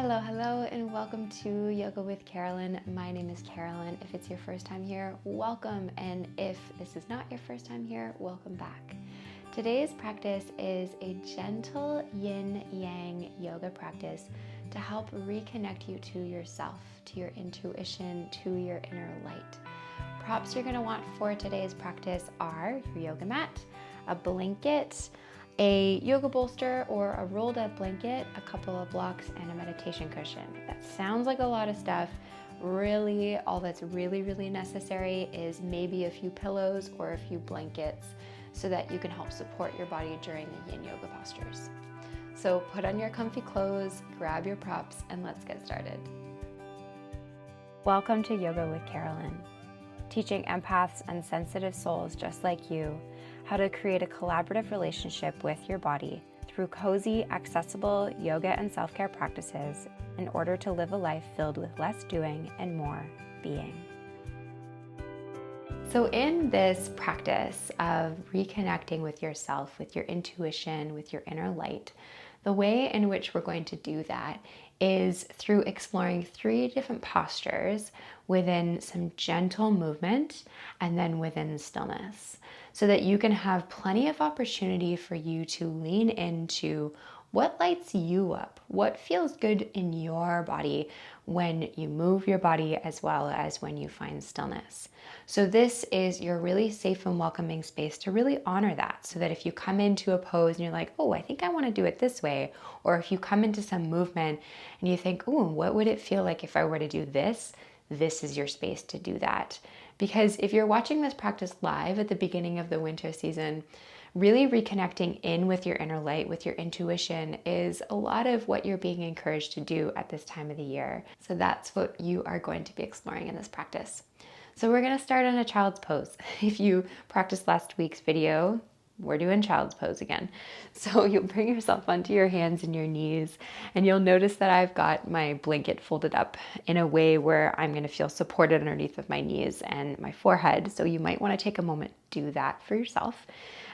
Hello, and welcome to Yoga with Carolynne. My name is Carolynne. If it's your first time here, welcome. And if this is not your first time here, welcome back. Today's practice is a gentle yin-yang yoga practice to help reconnect you to yourself, to your intuition, to your inner light. Props you're going to want for today's practice are your yoga mat, a blanket, a yoga bolster or a rolled up blanket, a couple of blocks, and a meditation cushion. That sounds like a lot of stuff. Really, all that's really necessary is maybe a few pillows or a few blankets so that you can help support your body during the yin yoga postures. So put on your comfy clothes, grab your props, and let's get started. Welcome to Yoga with Carolynne, teaching empaths and sensitive souls just like you how to create a collaborative relationship with your body through cozy, accessible yoga and self-care practices in order to live a life filled with less doing and more being. So in this practice of reconnecting with yourself, with your intuition, with your inner light, the way in which we're going to do that is through exploring 3 different postures within some gentle movement and then within stillness, so that you can have plenty of opportunity for you to lean into what lights you up, what feels good in your body when you move your body as well as when you find stillness. So this is your really safe and welcoming space to really honor that, so that if you come into a pose and you're like, oh, I think I want to do it this way, or if you come into some movement and you think, oh, what would it feel like if I were to do this? This is your space to do that. Because if you're watching this practice live at the beginning of the winter season, really reconnecting in with your inner light, with your intuition, is a lot of what you're being encouraged to do at this time of the year. So that's what you are going to be exploring in this practice. So we're going to start on a child's pose. If you practiced last week's video, we're doing child's pose again. So you'll bring yourself onto your hands and your knees, and you'll notice that I've got my blanket folded up in a way where I'm going to feel supported underneath of my knees and my forehead. So you might want to take a moment to do that for yourself.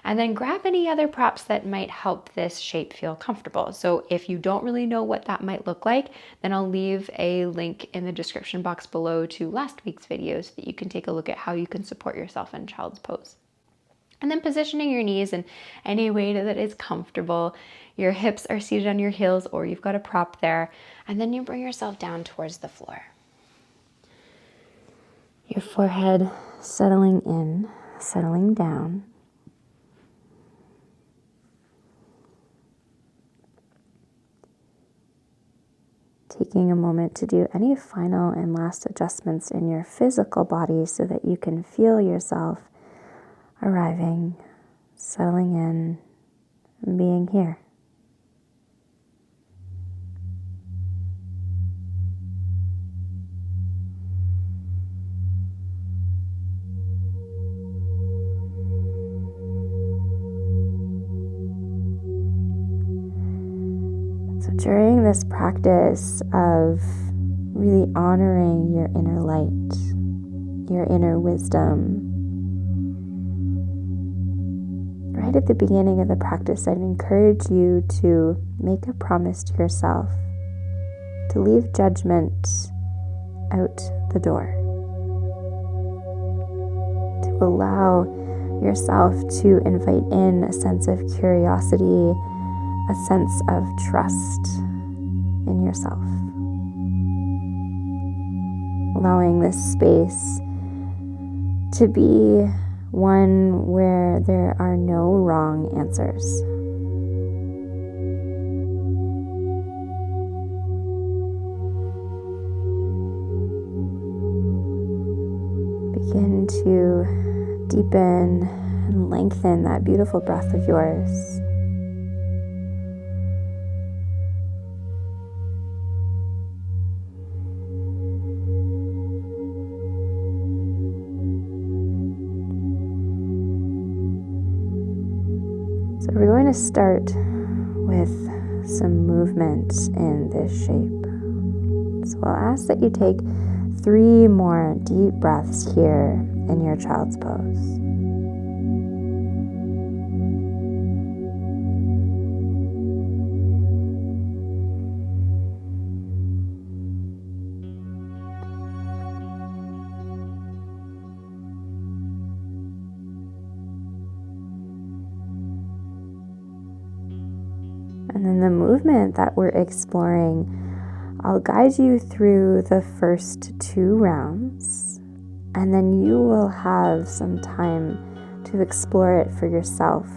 And then grab any other props that might help this shape feel comfortable. So if you don't really know what that might look like, then I'll leave a link in the description box below to last week's video so that you can take a look at how you can support yourself in child's pose. And then positioning your knees in any way that is comfortable. Your hips are seated on your heels or you've got a prop there. And then you bring yourself down towards the floor. Your forehead settling in, settling down. Taking a moment to do any final and last adjustments in your physical body so that you can feel yourself arriving, settling in, and being here. So during this practice of really honoring your inner light, your inner wisdom, right at the beginning of the practice, I'd encourage you to make a promise to yourself to leave judgment out the door, to allow yourself to invite in a sense of curiosity, a sense of trust in yourself. Allowing this space to be one where there are no wrong answers. Begin to deepen and lengthen that beautiful breath of yours. So we're going to start with some movement in this shape. So I'll ask that you take 3 more deep breaths here in your child's pose. And then the movement that we're exploring, I'll guide you through the first 2 rounds, and then you will have some time to explore it for yourself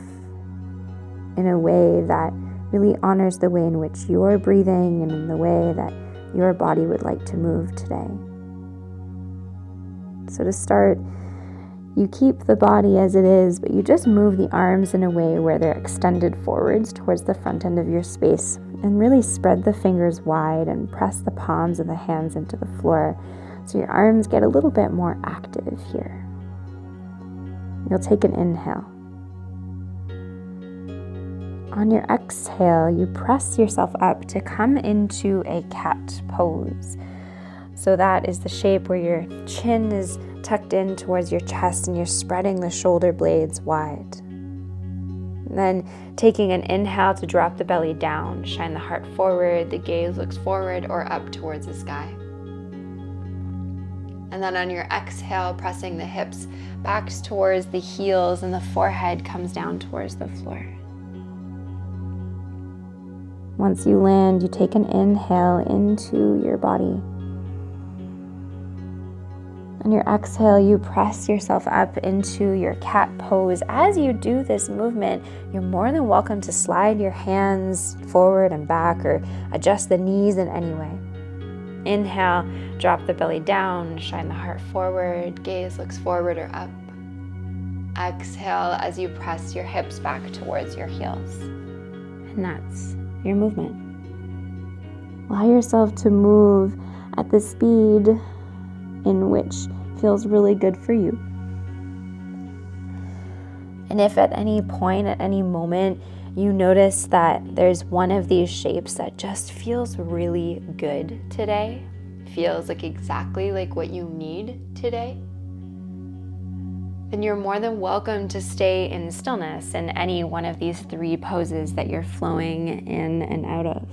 in a way that really honors the way in which you're breathing and in the way that your body would like to move today. So to start, you keep the body as it is, but you just move the arms in a way where they're extended forwards towards the front end of your space, and really spread the fingers wide and press the palms of the hands into the floor so your arms get a little bit more active here. You'll take an inhale. On your exhale, you press yourself up to come into a cat pose. So that is the shape where your chin is tucked in towards your chest and you're spreading the shoulder blades wide. And then taking an inhale to drop the belly down, shine the heart forward, the gaze looks forward or up towards the sky. And then on your exhale, pressing the hips back towards the heels and the forehead comes down towards the floor. Once you land, you take an inhale into your body. On your exhale, you press yourself up into your cat pose. As you do this movement, you're more than welcome to slide your hands forward and back or adjust the knees in any way. Inhale, drop the belly down, shine the heart forward, gaze looks forward or up. Exhale as you press your hips back towards your heels. And that's your movement. Allow yourself to move at the speed in which feels really good for you. And if at any point, at any moment, you notice that there's one of these shapes that just feels really good today, feels like exactly like what you need today, then you're more than welcome to stay in stillness in any one of these 3 poses that you're flowing in and out of.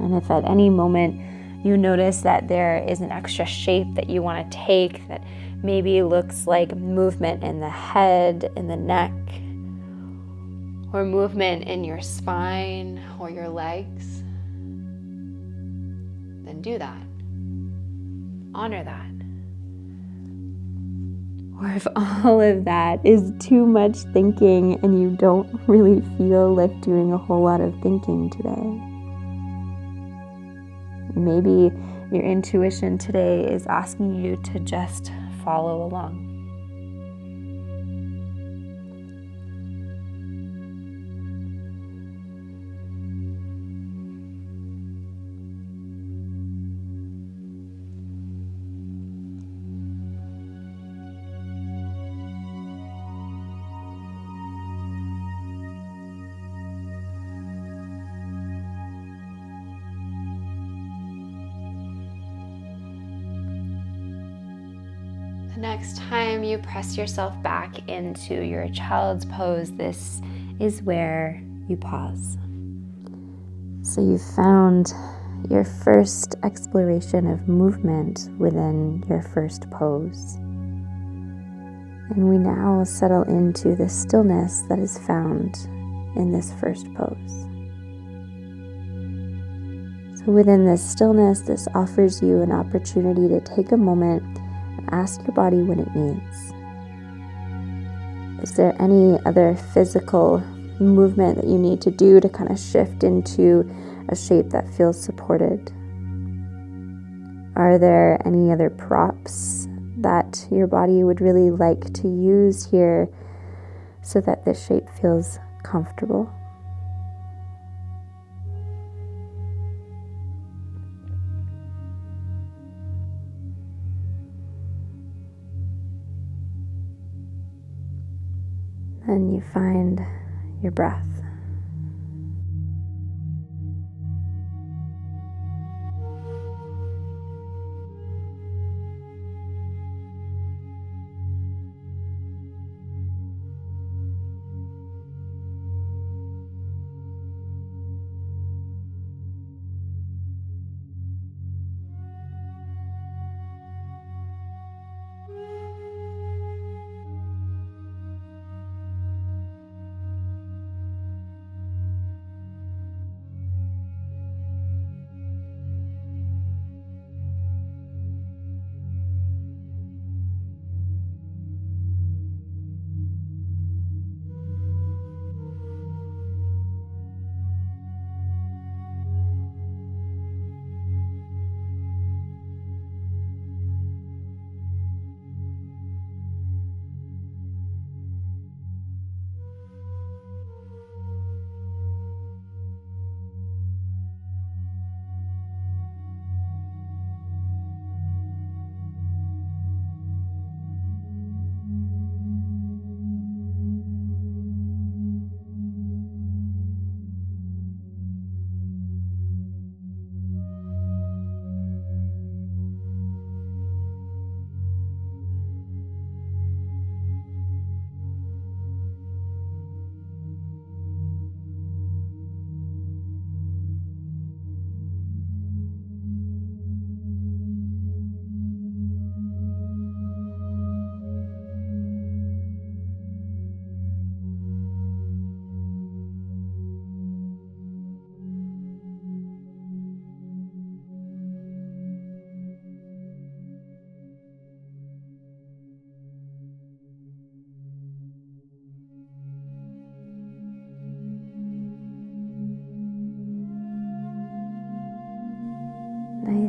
And if at any moment you notice that there is an extra shape that you want to take that maybe looks like movement in the head, in the neck, or movement in your spine or your legs, then do that. Honor that. Or if all of that is too much thinking and you don't really feel like doing a whole lot of thinking today, maybe your intuition today is asking you to just follow along. Next time you press yourself back into your child's pose, this is where you pause. So you found your first exploration of movement within your first pose. And we now settle into the stillness that is found in this first pose. So within this stillness, this offers you an opportunity to take a moment and ask your body what it needs. Is there any other physical movement that you need to do to kind of shift into a shape that feels supported? Are there any other props that your body would really like to use here so that this shape feels comfortable? Then you find your breath.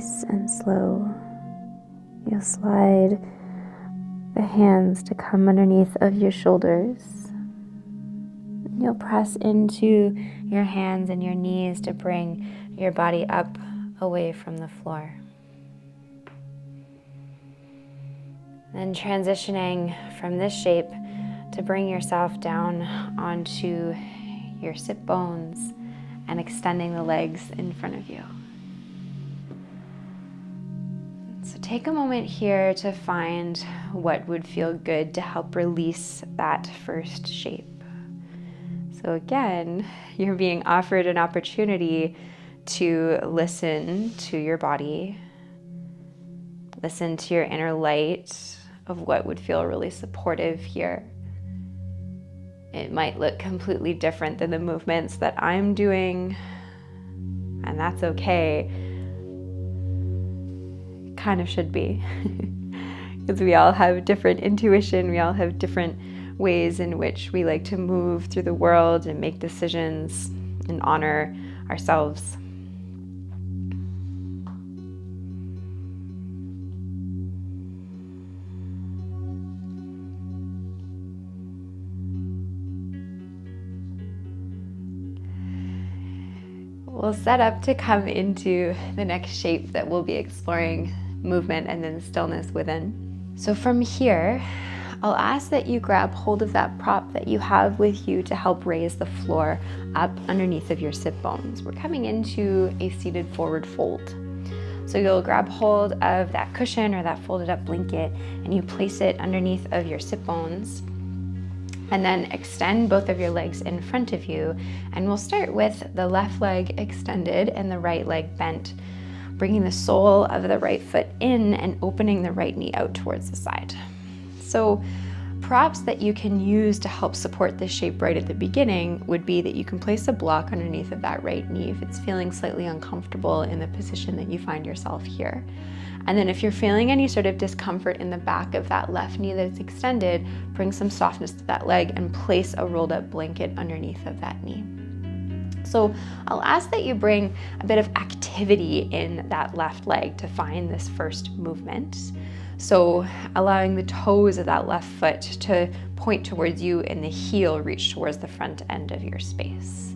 nice and slow. You'll slide the hands to come underneath of your shoulders. You'll press into your hands and your knees to bring your body up away from the floor. Then transitioning from this shape to bring yourself down onto your sit bones and extending the legs in front of you. So take a moment here to find what would feel good to help release that first shape. So again, you're being offered an opportunity to listen to your body, listen to your inner light of what would feel really supportive here. It might look completely different than the movements that I'm doing, and that's okay. It kind of should be, because we all have different intuition, we all have different ways in which we like to move through the world and make decisions and honor ourselves. We'll set up to come into the next shape that we'll be exploring, movement and then stillness within. So from here, I'll ask that you grab hold of that prop that you have with you to help raise the floor up underneath of your sit bones. We're coming into a seated forward fold. So you'll grab hold of that cushion or that folded up blanket and you place it underneath of your sit bones. And then extend both of your legs in front of you. And we'll start with the left leg extended and the right leg bent, bringing the sole of the right foot in and opening the right knee out towards the side. So props that you can use to help support this shape right at the beginning would be that you can place a block underneath of that right knee if it's feeling slightly uncomfortable in the position that you find yourself here. And then if you're feeling any sort of discomfort in the back of that left knee that's extended, bring some softness to that leg and place a rolled up blanket underneath of that knee. So I'll ask that you bring a bit of activity in that left leg to find this first movement. So allowing the toes of that left foot to point towards you and the heel reach towards the front end of your space.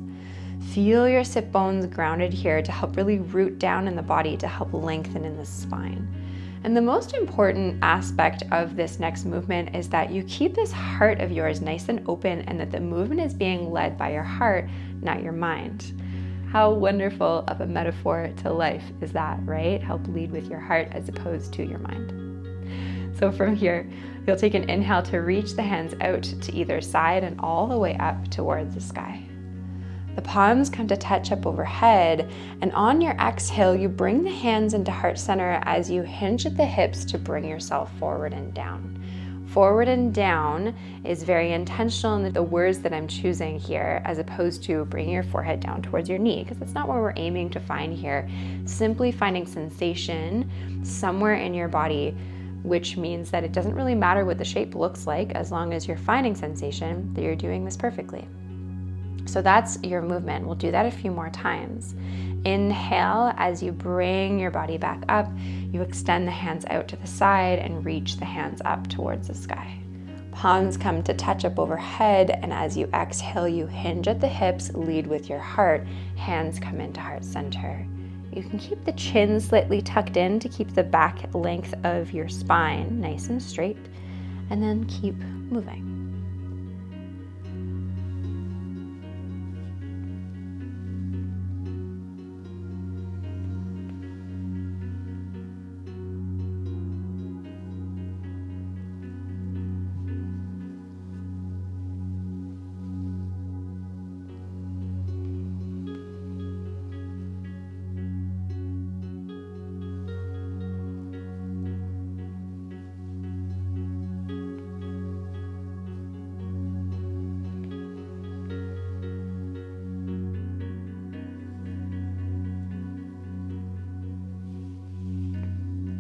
Feel your sit bones grounded here to help really root down in the body to help lengthen in the spine. And the most important aspect of this next movement is that you keep this heart of yours nice and open and that the movement is being led by your heart, not your mind. How wonderful of a metaphor to life is that, right? Help lead with your heart as opposed to your mind. So from here, you'll take an inhale to reach the hands out to either side and all the way up towards the sky. The palms come to touch up overhead, and on your exhale, you bring the hands into heart center as you hinge at the hips to bring yourself forward and down. Forward and down is very intentional in the words that I'm choosing here, as opposed to bringing your forehead down towards your knee, because that's not what we're aiming to find here. Simply finding sensation somewhere in your body, which means that it doesn't really matter what the shape looks like, as long as you're finding sensation, that you're doing this perfectly. So that's your movement. We'll do that a few more times. Inhale, as you bring your body back up, you extend the hands out to the side and reach the hands up towards the sky. Palms come to touch up overhead, and as you exhale, you hinge at the hips, lead with your heart, hands come into heart center. You can keep the chin slightly tucked in to keep the back length of your spine nice and straight, and then keep moving.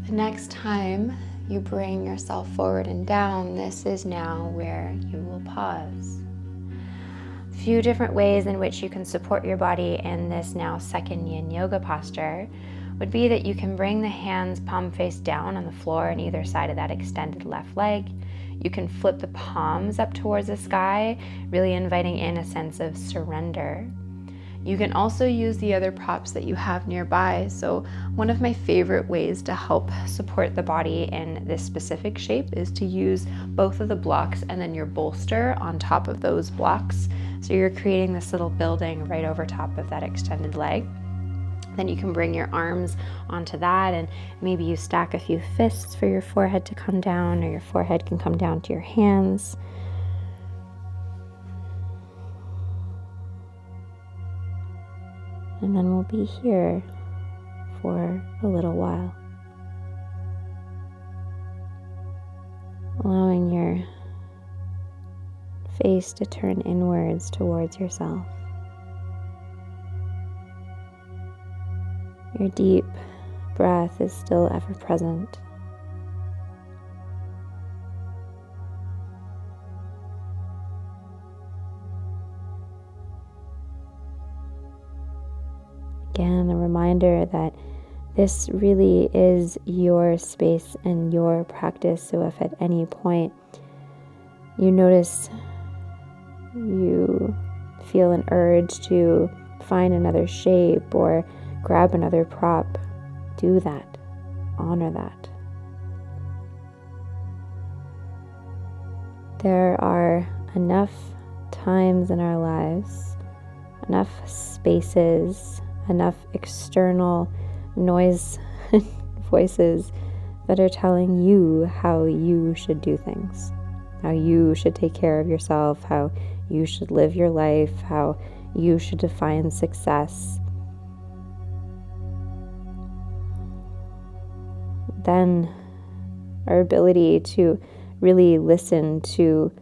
The next time you bring yourself forward and down, this is now where you will pause. A few different ways in which you can support your body in this now second yin yoga posture would be that you can bring the hands palm face down on the floor on either side of that extended left leg. You can flip the palms up towards the sky, really inviting in a sense of surrender. You can also use the other props that you have nearby. So one of my favorite ways to help support the body in this specific shape is to use both of the blocks and then your bolster on top of those blocks. So you're creating this little building right over top of that extended leg. Then you can bring your arms onto that, and maybe you stack a few fists for your forehead to come down, or your forehead can come down to your hands. And then we'll be here for a little while. Allowing your face to turn inwards towards yourself. Your deep breath is still ever present. Again, a reminder that this really is your space and your practice. So if at any point you notice you feel an urge to find another shape or grab another prop, do that. Honor that. There are enough times in our lives, enough spaces, enough external noise voices that are telling you how you should do things, how you should take care of yourself, how you should live your life, how you should define success. Then our ability to really listen to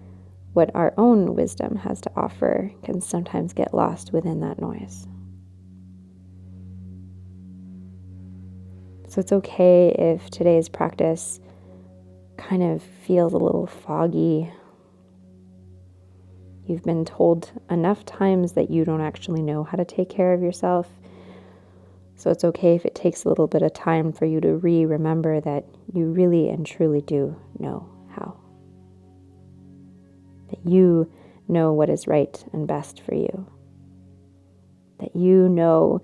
what our own wisdom has to offer can sometimes get lost within that noise. So it's okay if today's practice kind of feels a little foggy. You've been told enough times that you don't actually know how to take care of yourself. So it's okay if it takes a little bit of time for you to remember that you really and truly do know how. That you know what is right and best for you. That you know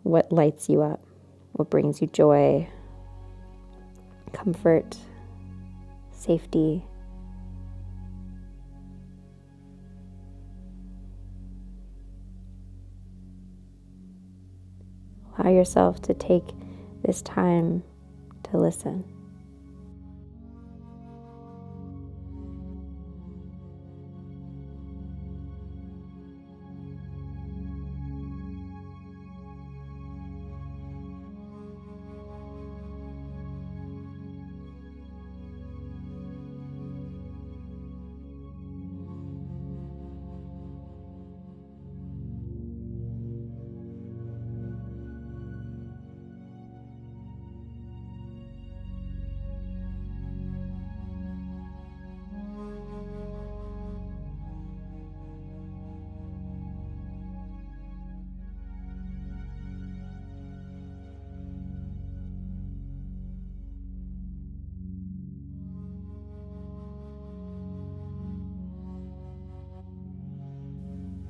what lights you up, what brings you joy, comfort, safety. Allow yourself to take this time to listen.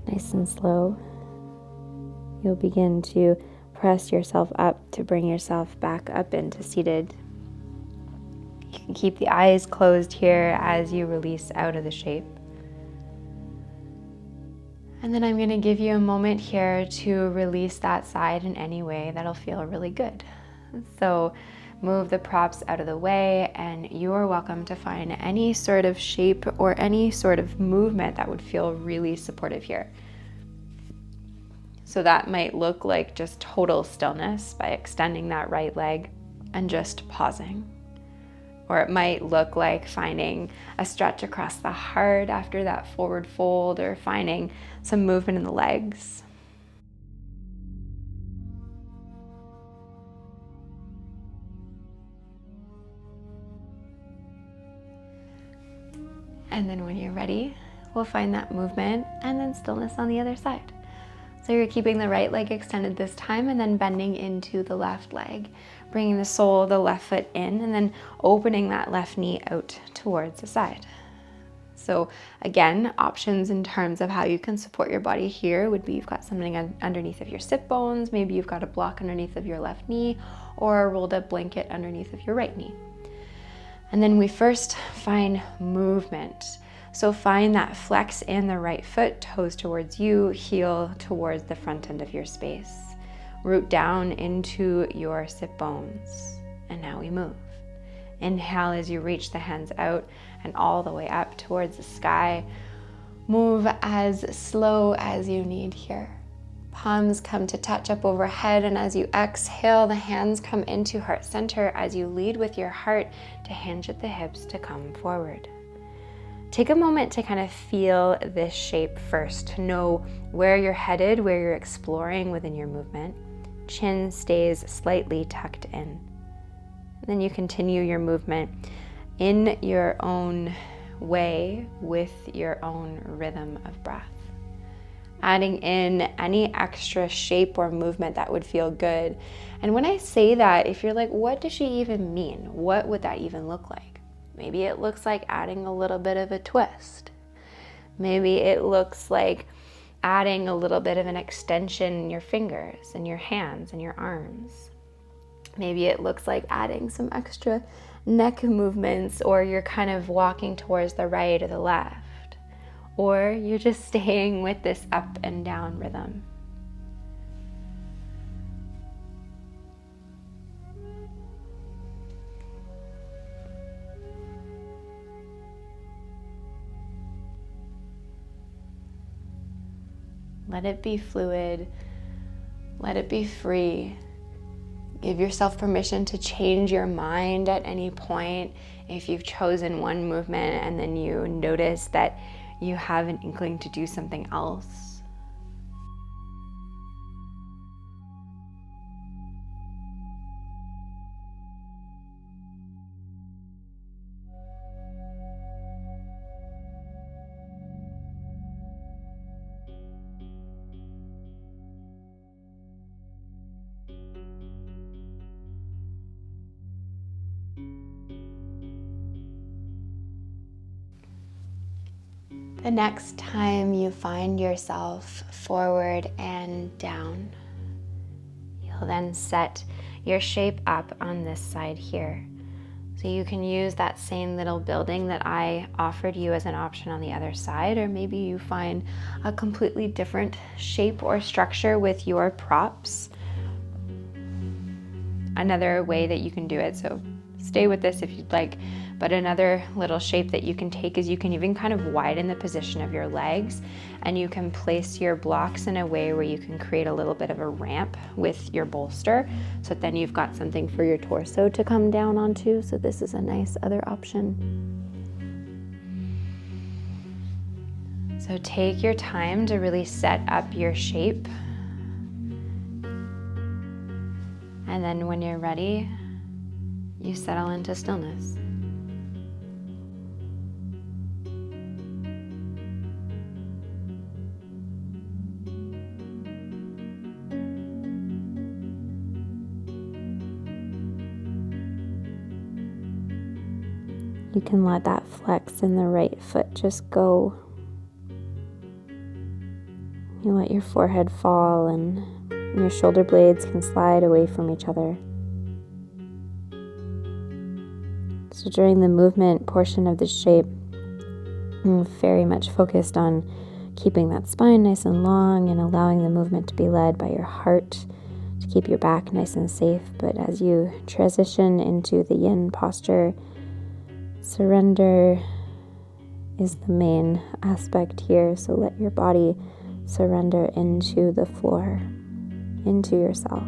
Nice and slow, you'll begin to press yourself up to bring yourself back up into seated. You can keep the eyes closed here as you release out of the shape. And then I'm going to give you a moment here to release that side in any way that'll feel really good. So move the props out of the way, and you are welcome to find any sort of shape or any sort of movement that would feel really supportive here. So that might look like just total stillness by extending that right leg and just pausing. Or it might look like finding a stretch across the heart after that forward fold, or finding some movement in the legs. And then when you're ready, we'll find that movement and then stillness on the other side. So you're keeping the right leg extended this time and then bending into the left leg, bringing the sole of the left foot in and then opening that left knee out towards the side. So again, options in terms of how you can support your body here would be you've got something underneath of your sit bones, maybe you've got a block underneath of your left knee or a rolled up blanket underneath of your right knee. And then we first find movement. So find that flex in the right foot, toes towards you, heel towards the front end of your space. Root down into your sit bones. And now we move. Inhale as you reach the hands out and all the way up towards the sky. Move as slow as you need here. Palms come to touch up overhead, and as you exhale, the hands come into heart center as you lead with your heart to hinge at the hips to come forward. Take a moment to kind of feel this shape first, to know where you're headed, where you're exploring within your movement. Chin stays slightly tucked in. Then you continue your movement in your own way with your own rhythm of breath. Adding in any extra shape or movement that would feel good. And when I say that, if you're like, what does she even mean? What would that even look like? Maybe it looks like adding a little bit of a twist. Maybe it looks like adding a little bit of an extension in your fingers and your hands and your arms. Maybe it looks like adding some extra neck movements, or you're kind of walking towards the right or the left, or you're just staying with this up and down rhythm. Let it be fluid. Let it be free. Give yourself permission to change your mind at any point. If you've chosen one movement and then you notice that you have an inkling to do something else. The next time you find yourself forward and down, you'll then set your shape up on this side here. So you can use that same little building that I offered you as an option on the other side, or maybe you find a completely different shape or structure with your props. Another way that you can do it, so stay with this if you'd like, but another little shape that you can take is you can even kind of widen the position of your legs, and you can place your blocks in a way where you can create a little bit of a ramp with your bolster, so that then you've got something for your torso to come down onto. So this is a nice other option. So take your time to really set up your shape. And then when you're ready, you settle into stillness. You can let that flex in the right foot just go. You let your forehead fall and your shoulder blades can slide away from each other. So during the movement portion of the shape, I'm very much focused on keeping that spine nice and long and allowing the movement to be led by your heart to keep your back nice and safe. But as you transition into the yin posture, surrender is the main aspect here. So let your body surrender into the floor, into yourself.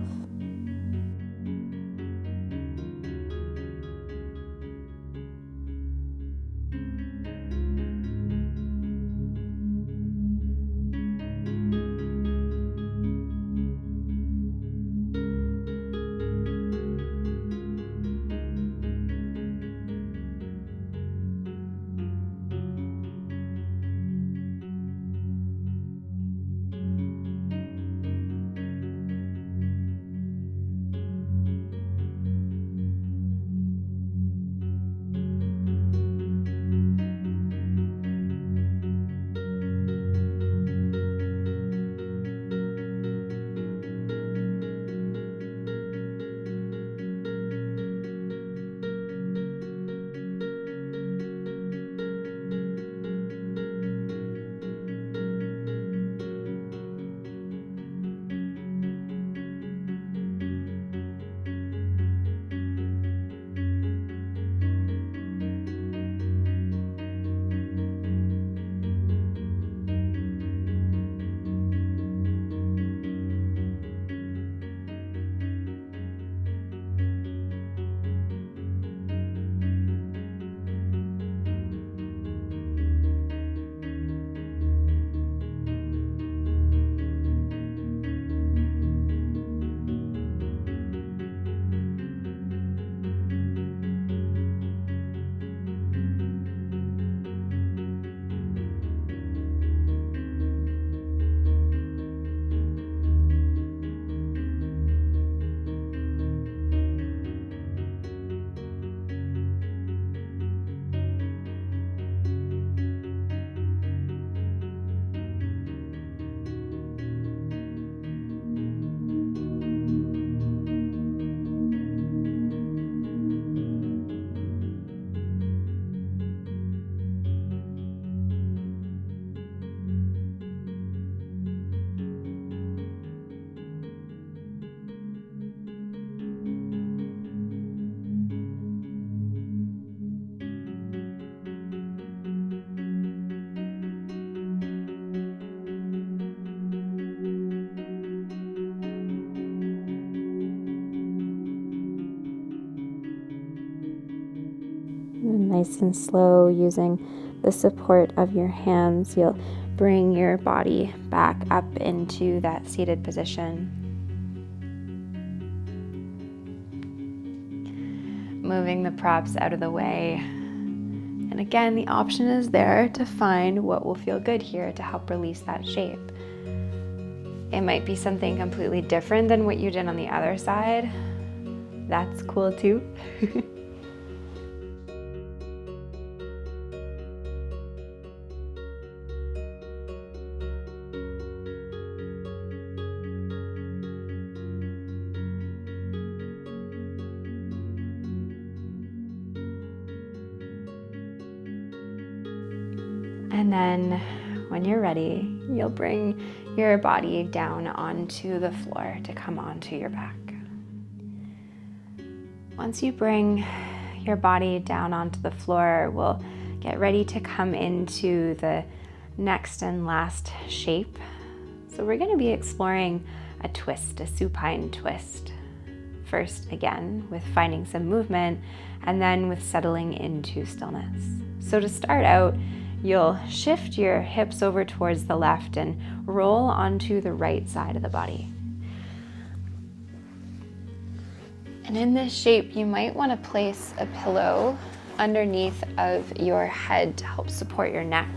nice and slow, using the support of your hands, you'll bring your body back up into that seated position. Moving the props out of the way. And again, the option is there to find what will feel good here to help release that shape. It might be something completely different than what you did on the other side. That's cool too. And then when you're ready, you'll bring your body down onto the floor to come onto your back. Once you bring your body down onto the floor, we'll get ready to come into the next and last shape. So we're going to be exploring a twist, a supine twist. First, again, with finding some movement, and then with settling into stillness. So to start out, you'll shift your hips over towards the left and roll onto the right side of the body. And in this shape, you might want to place a pillow underneath of your head to help support your neck,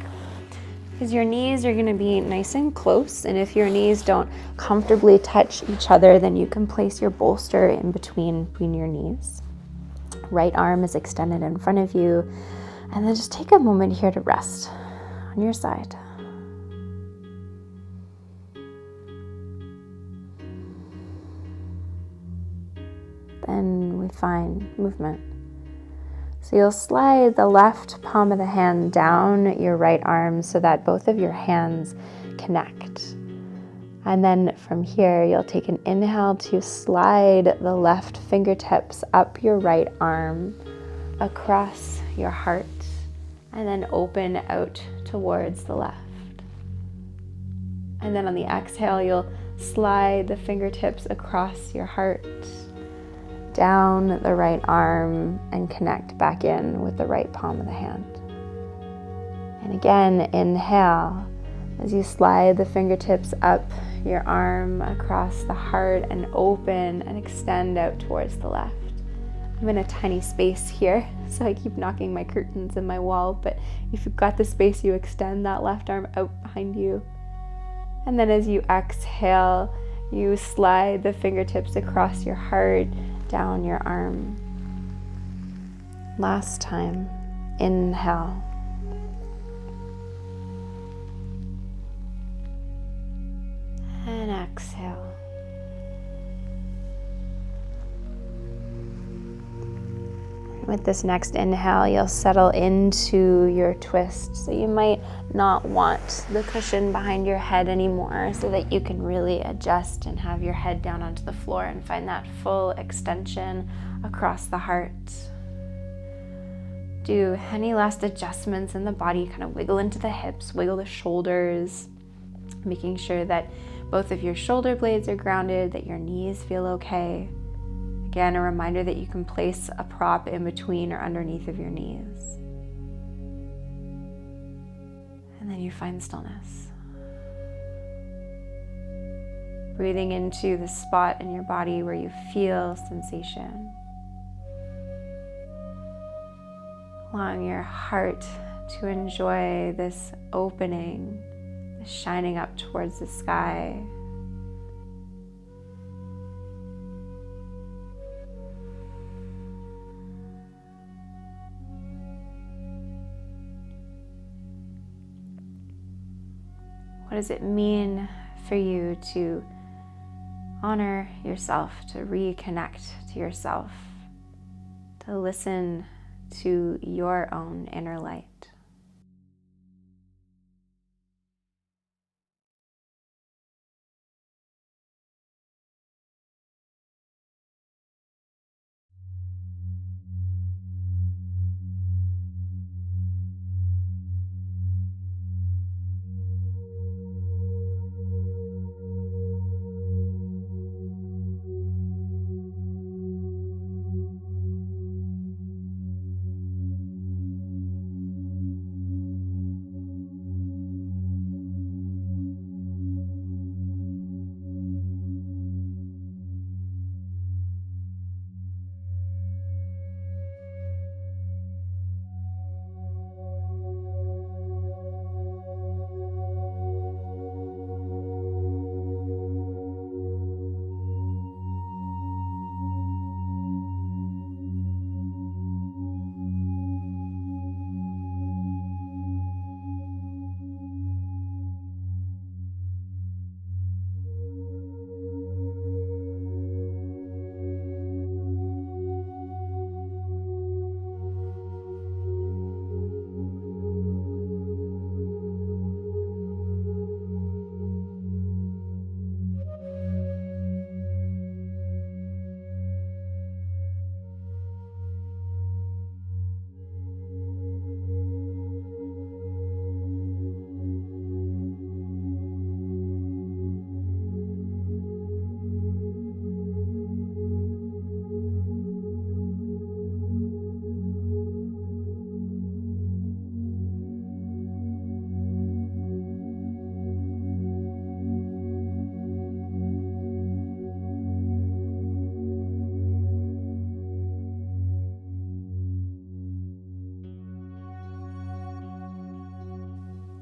because your knees are going to be nice and close, and if your knees don't comfortably touch each other, then you can place your bolster in between your knees. Right arm is extended in front of you, and then just take a moment here to rest on your side. Then we find movement. So you'll slide the left palm of the hand down your right arm so that both of your hands connect. And then from here, you'll take an inhale to slide the left fingertips up your right arm, across your heart, and then open out towards the left. And then on the exhale, you'll slide the fingertips across your heart, down the right arm, and connect back in with the right palm of the hand. And again, inhale as you slide the fingertips up your arm across the heart and open and extend out towards the left. I'm in a tiny space here, so I keep knocking my curtains and my wall, but if you've got the space, you extend that left arm out behind you. And then as you exhale, you slide the fingertips across your heart, down your arm. Last time, inhale. And exhale. With this next inhale, you'll settle into your twist. So you might not want the cushion behind your head anymore, so that you can really adjust and have your head down onto the floor and find that full extension across the heart. Do any last adjustments in the body, kind of wiggle into the hips, wiggle the shoulders, making sure that both of your shoulder blades are grounded, that your knees feel okay. Again, a reminder that you can place a prop in between or underneath of your knees. And then you find stillness. Breathing into the spot in your body where you feel sensation. Allowing your heart to enjoy this opening, this shining up towards the sky. What does it mean for you to honor yourself, to reconnect to yourself, to listen to your own inner light?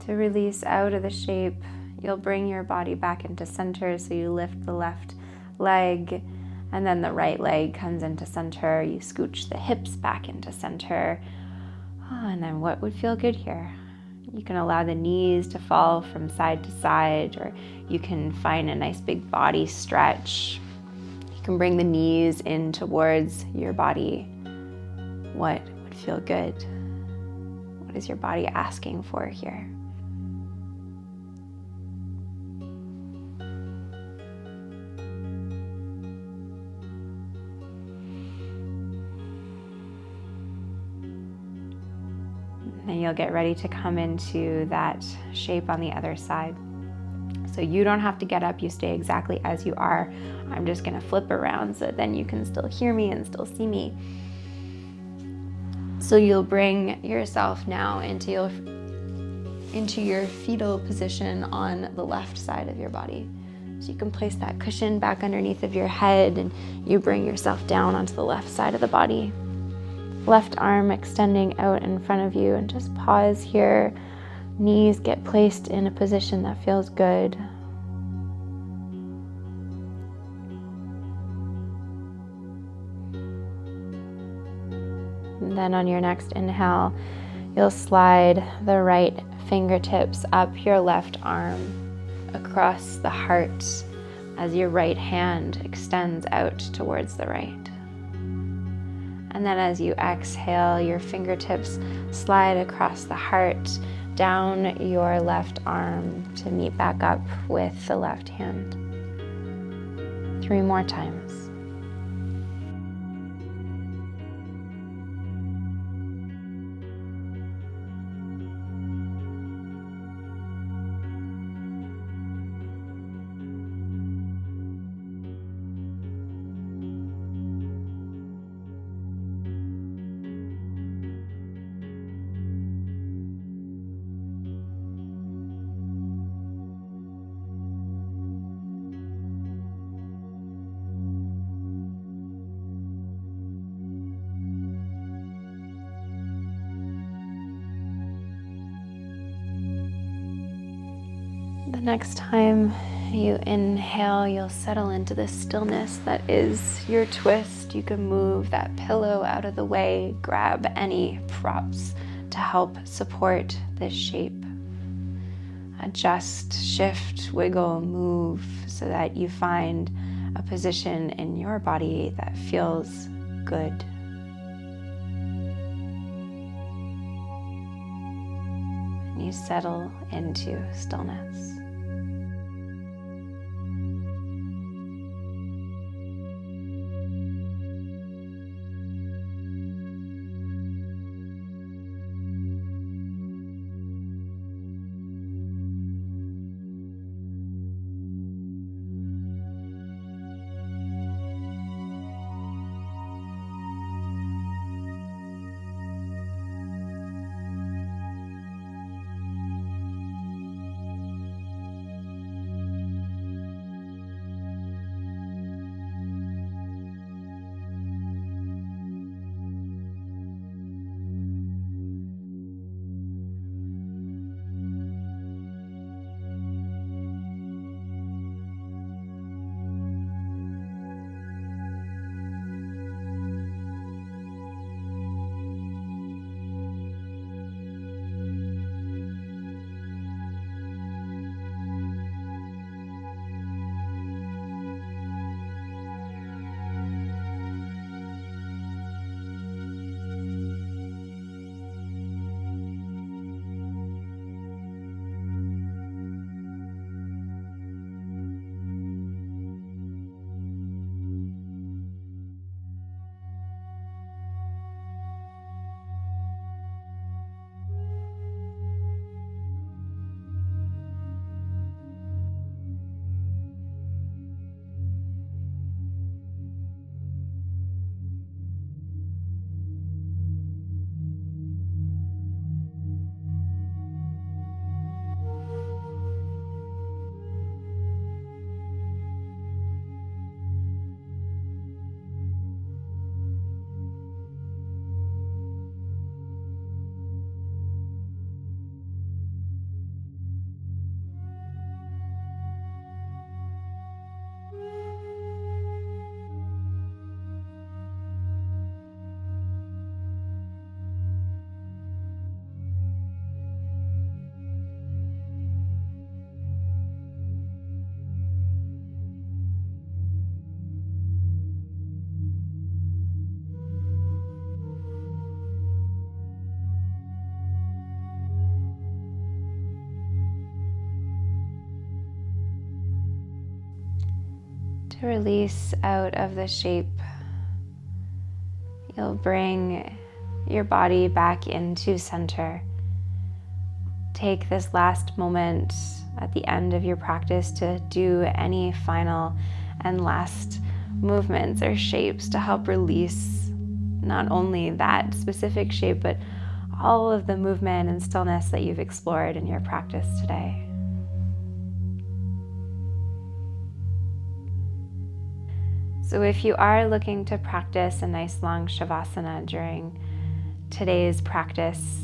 To release out of the shape, you'll bring your body back into center. So you lift the left leg, and then the right leg comes into center. You scooch the hips back into center. And then what would feel good here? You can allow the knees to fall from side to side, or you can find a nice big body stretch. You can bring the knees in towards your body. What would feel good? What is your body asking for here? And you'll get ready to come into that shape on the other side. So you don't have to get up, you stay exactly as you are. I'm just gonna flip around so that then you can still hear me and still see me. So you'll bring yourself now into your fetal position on the left side of your body. So you can place that cushion back underneath of your head, and you bring yourself down onto the left side of the body. Left arm extending out in front of you, and just pause here. Knees get placed in a position that feels good. And then on your next inhale, you'll slide the right fingertips up your left arm across the heart as your right hand extends out towards the right. And then as you exhale, your fingertips slide across the heart, down your left arm to meet back up with the left hand. 3 more times. The next time you inhale, you'll settle into the stillness that is your twist. You can move that pillow out of the way, grab any props to help support this shape. Adjust, shift, wiggle, move so that you find a position in your body that feels good. And you settle into stillness. to release out of the shape, you'll bring your body back into center. Take this last moment at the end of your practice to do any final and last movements or shapes to help release not only that specific shape, but all of the movement and stillness that you've explored in your practice today. So if you are looking to practice a nice long Shavasana during today's practice,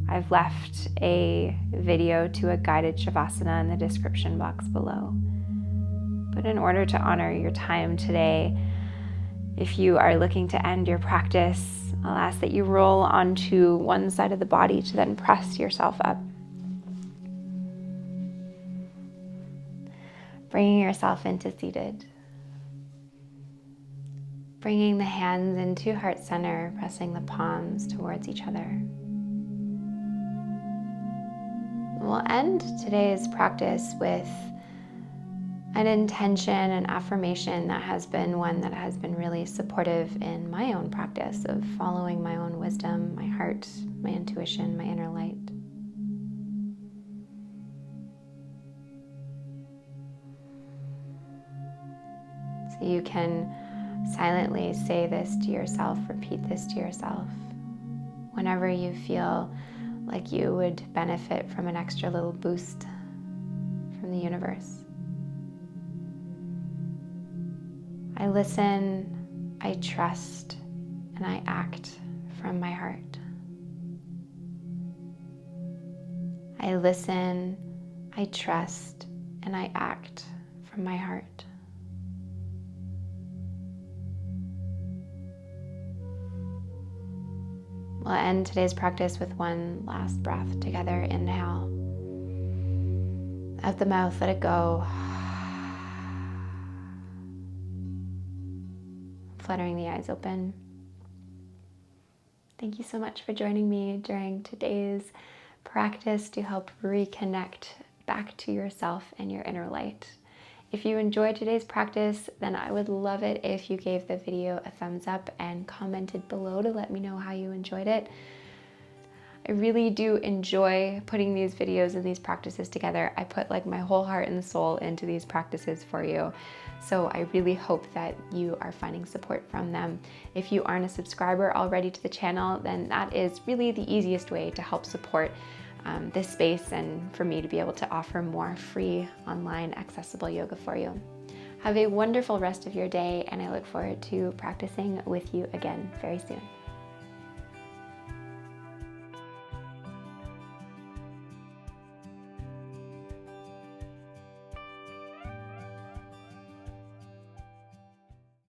I've left a video to a guided Shavasana in the description box below. But in order to honor your time today, if you are looking to end your practice, I'll ask that you roll onto one side of the body to then press yourself up. Bringing yourself into seated. Bringing the hands into heart center, pressing the palms towards each other. We'll end today's practice with an intention and affirmation that has been one that has been really supportive in my own practice of following my own wisdom, my heart, my intuition, my inner light. So you can silently say this to yourself, repeat this to yourself whenever you feel like you would benefit from an extra little boost from the universe. I listen, I trust, and I act from my heart. I listen, I trust, and I act from my heart. We'll end today's practice with one last breath together. Inhale. Out the mouth, let it go. Fluttering the eyes open. Thank you so much for joining me during today's practice to help reconnect back to yourself and your inner light. If you enjoyed today's practice, then I would love it if you gave the video a thumbs up and commented below to let me know how you enjoyed it. I really do enjoy putting these videos and these practices together. I put like my whole heart and soul into these practices for you. So I really hope that you are finding support from them. If you aren't a subscriber already to the channel, then that is really the easiest way to help support this space and for me to be able to offer more free online accessible yoga for you. Have a wonderful rest of your day, and I look forward to practicing with you again very soon.